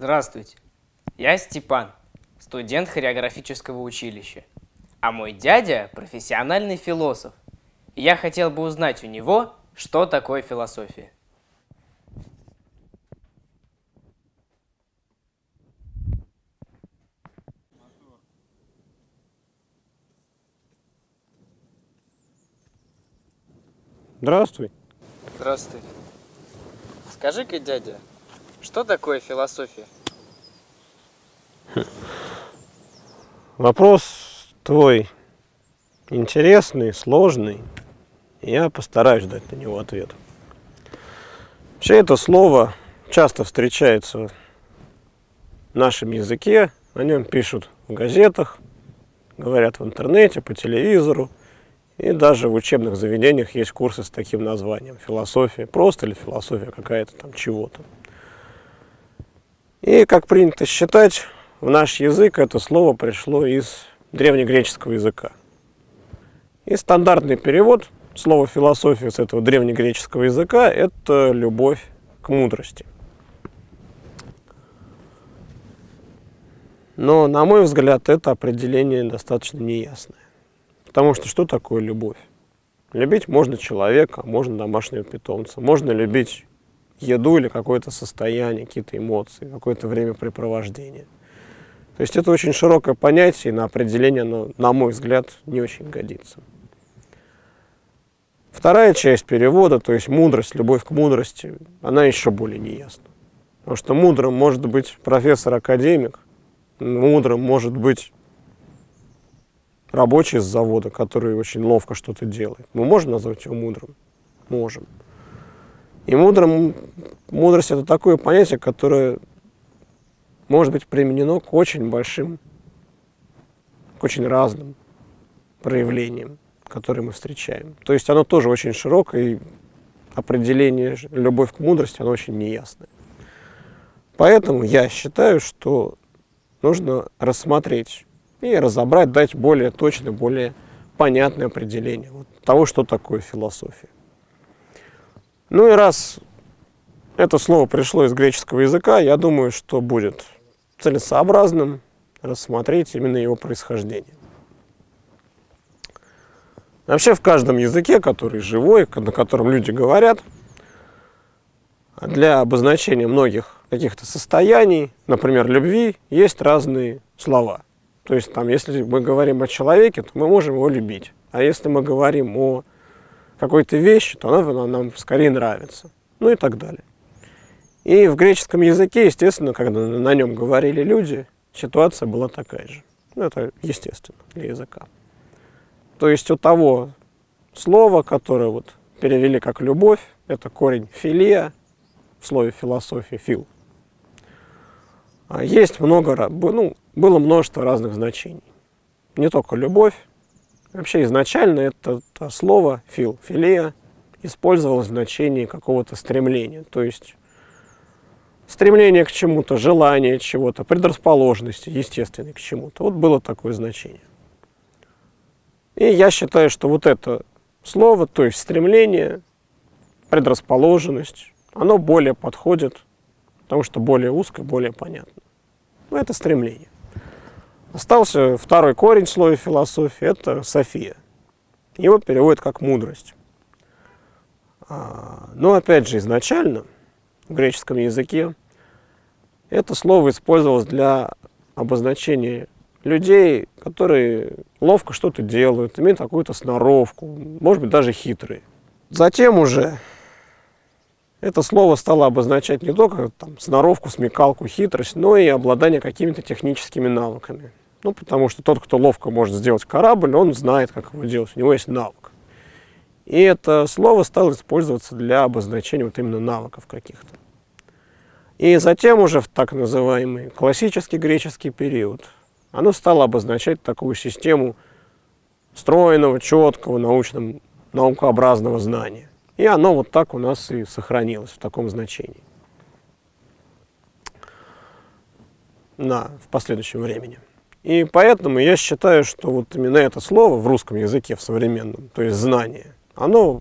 Здравствуйте, я Степан, студент хореографического училища, а мой дядя – профессиональный философ. И я хотел бы узнать у него, что такое философия. Здравствуй. Здравствуй. Скажи-ка, дядя, что такое философия? Вопрос твой интересный, сложный. Я постараюсь дать на него ответ. Вообще это слово часто встречается в нашем языке. О нем пишут в газетах, говорят в интернете, по телевизору. И даже в учебных заведениях есть курсы с таким названием. Философия просто или философия какая-то там чего-то. И, как принято считать, в наш язык это слово пришло из древнегреческого языка. И стандартный перевод слова «философия» с этого древнегреческого языка – это любовь к мудрости. Но, на мой взгляд, это определение достаточно неясное. Потому что такое любовь? Любить можно человека, можно домашнего питомца, можно любить еду или какое-то состояние, какие-то эмоции, какое-то времяпрепровождение. То есть это очень широкое понятие, и на определение оно, на мой взгляд, не очень годится. Вторая часть перевода, то есть мудрость, любовь к мудрости, она еще более неясна. Потому что мудрым может быть профессор-академик, мудрым может быть рабочий с завода, который очень ловко что-то делает. Мы можем назвать его мудрым? Можем. И мудрость – это такое понятие, которое может быть применено к очень большим, к очень разным проявлениям, которые мы встречаем. То есть оно тоже очень широкое, и определение «любовь к мудрости» оно очень неясное. Поэтому я считаю, что нужно рассмотреть и разобрать, дать более точное, более понятное определение того, что такое философия. Ну и раз это слово пришло из греческого языка, я думаю, что будет целесообразным рассмотреть именно его происхождение. Вообще в каждом языке, который живой, на котором люди говорят, для обозначения многих каких-то состояний, например, любви, есть разные слова. То есть, если мы говорим о человеке, то мы можем его любить. А если мы говорим о какой-то вещи, то она нам скорее нравится. Ну и так далее. И в греческом языке, естественно, когда на нем говорили люди, ситуация была такая же. Ну, это естественно для языка. То есть у того слова, которое перевели как «любовь», это корень «филия», в слове «философия» – «фил». Есть было множество разных значений. Не только любовь. Вообще изначально это слово «фил», «филия» использовалось в значении какого-то стремления. То есть стремление к чему-то, желание чего-то, предрасположенности, естественной к чему-то. Было такое значение. И я считаю, что это слово, то есть стремление, предрасположенность, оно более подходит, потому что более узкое, более понятно. Это стремление. Остался второй корень в слове «философия» – это «софия». Его переводят как «мудрость». Но опять же, изначально в греческом языке это слово использовалось для обозначения людей, которые ловко что-то делают, имеют какую-то сноровку, может быть, даже хитрые. Затем уже это слово стало обозначать не только сноровку, смекалку, хитрость, но и обладание какими-то техническими навыками. Потому что тот, кто ловко может сделать корабль, он знает, как его делать, у него есть навык. И это слово стало использоваться для обозначения именно навыков каких-то. И затем уже в так называемый классический греческий период оно стало обозначать такую систему стройного, четкого, наукообразного знания. И оно так у нас и сохранилось в таком значении в последующем времени. И поэтому я считаю, что именно это слово в русском языке, в современном, то есть знание, оно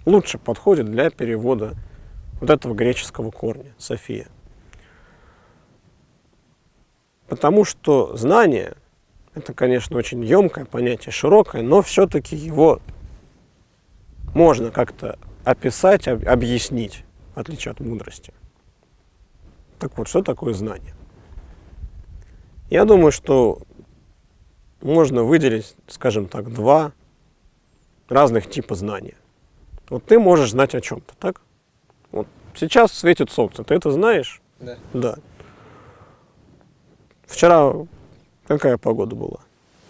лучше подходит для перевода этого греческого корня, «софия». Потому что знание – это, конечно, очень емкое понятие, широкое, но все-таки его можно как-то описать, объяснить, в отличие от мудрости. Так вот, что такое знание? Я думаю, что можно выделить, скажем так, два разных типа знания. Вот ты можешь знать о чем-то, так? Вот сейчас светит солнце, ты это знаешь? Да. Да. Вчера какая погода была?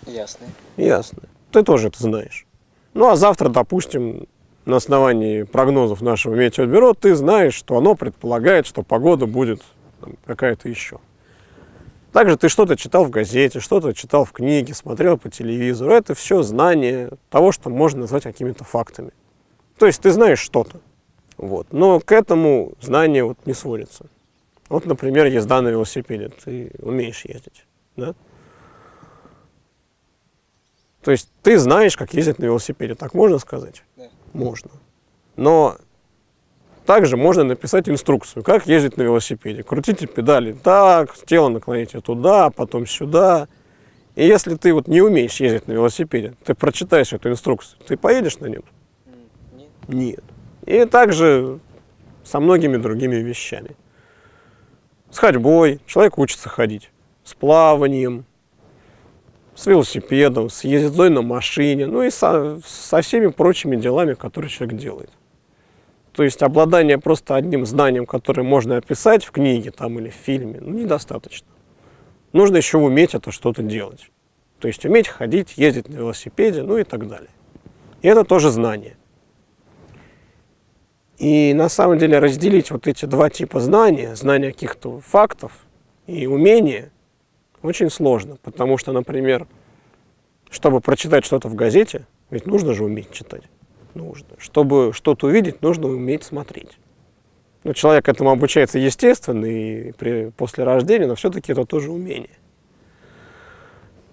Ясно. Ясно. Ты тоже это знаешь. Ну, а завтра, допустим, на основании прогнозов нашего метеобюро, ты знаешь, что оно предполагает, что погода будет какая-то еще. Также ты что-то читал в газете, что-то читал в книге, смотрел по телевизору. Это все знание того, что можно назвать какими-то фактами. То есть ты знаешь что-то. Вот. Но к этому знание вот не сводится. Вот, например, езда на велосипеде. Ты умеешь ездить, да? То есть ты знаешь, как ездить на велосипеде. Так можно сказать? Да. Можно. Но также можно написать инструкцию, как ездить на велосипеде. Крутите педали так, тело наклоните туда, потом сюда. И если ты вот не умеешь ездить на велосипеде, ты прочитаешь эту инструкцию, ты поедешь на нем? Нет. Нет. И также со многими другими вещами. С ходьбой человек учится ходить, с плаванием, с велосипедом, с ездой на машине, ну и со всеми прочими делами, которые человек делает. То есть обладание просто одним знанием, которое можно описать в книге там, или в фильме, ну, недостаточно. Нужно еще уметь это что-то делать. То есть уметь ходить, ездить на велосипеде, ну и так далее. И это тоже знание. И на самом деле разделить вот эти два типа знания, знания каких-то фактов и умения, очень сложно. Потому что, например, чтобы прочитать что-то в газете, ведь нужно же уметь читать. Нужно. Чтобы что-то увидеть, нужно уметь смотреть. Ну, человек этому обучается естественно и после рождения, но все-таки это тоже умение.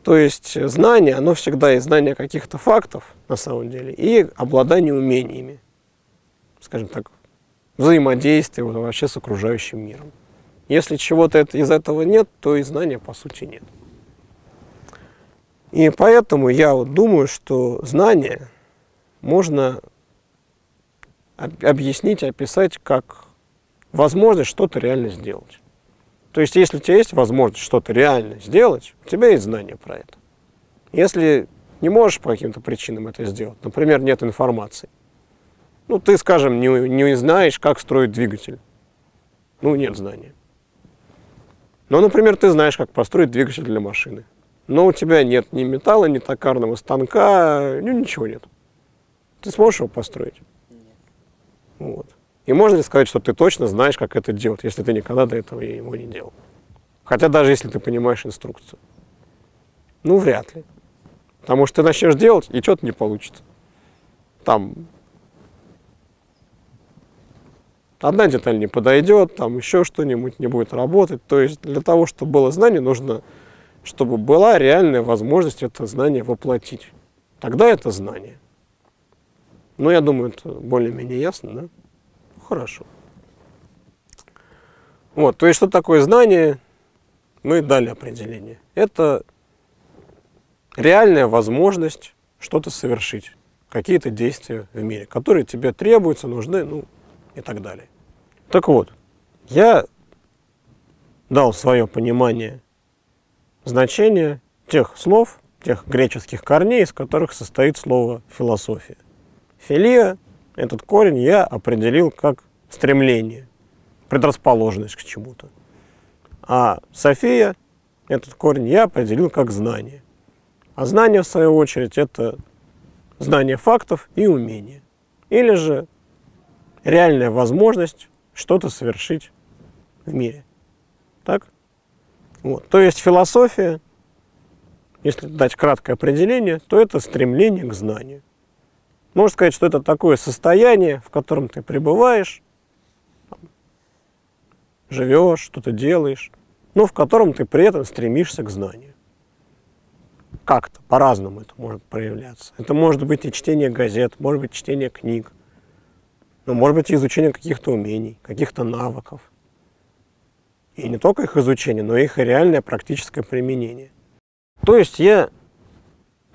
То есть знание, оно всегда и знание каких-то фактов, на самом деле, и обладание умениями. Скажем так, взаимодействие вообще с окружающим миром. Если чего-то из этого нет, то и знания по сути нет. И поэтому я вот думаю, что знание можно объяснить, описать как возможность что-то реально сделать. То есть, если у тебя есть возможность что-то реально сделать, у тебя есть знание про это. Если не можешь по каким-то причинам это сделать, например, нет информации, ну, ты, скажем, не знаешь, как строить двигатель. Ну, нет знания. Но, например, ты знаешь, как построить двигатель для машины. Но у тебя нет ни металла, ни токарного станка, ну, ничего нет. Ты сможешь его построить? Нет. Вот. И можно ли сказать, что ты точно знаешь, как это делать, если ты никогда до этого его не делал? Хотя даже если ты понимаешь инструкцию. Ну, вряд ли. Потому что ты начнешь делать, и что-то не получится. Там одна деталь не подойдет, там еще что-нибудь не будет работать. То есть для того, чтобы было знание, нужно, чтобы была реальная возможность это знание воплотить. Тогда это знание. Ну, я думаю, это более-менее ясно, да? Хорошо. Вот, то есть, что такое знание, мы дали определение. Это реальная возможность что-то совершить, какие-то действия в мире, которые тебе требуются, нужны, ну, и так далее. Так вот, я дал свое понимание значения тех слов, тех греческих корней, из которых состоит слово «философия». Филия, этот корень я определил как стремление, предрасположенность к чему-то. А София, этот корень я определил как знание. А знание, в свою очередь, это знание фактов и умение. Или же реальная возможность что-то совершить в мире. Так? Вот. То есть философия, если дать краткое определение, то это стремление к знанию. Можно сказать, что это такое состояние, в котором ты пребываешь, живешь, что-то делаешь, но в котором ты при этом стремишься к знанию. Как-то, по-разному это может проявляться. Это может быть и чтение газет, может быть чтение книг, но может быть и изучение каких-то умений, каких-то навыков. И не только их изучение, но и их реальное практическое применение. То есть я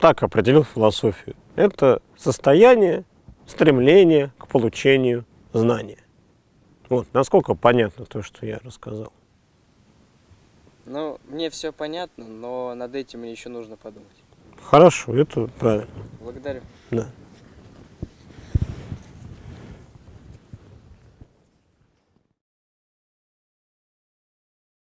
так определил философию. Это состояние, стремление к получению знания. Вот, насколько понятно то, что я рассказал? Ну, мне все понятно, но над этим мне еще нужно подумать. Хорошо, это правильно. Благодарю. Да.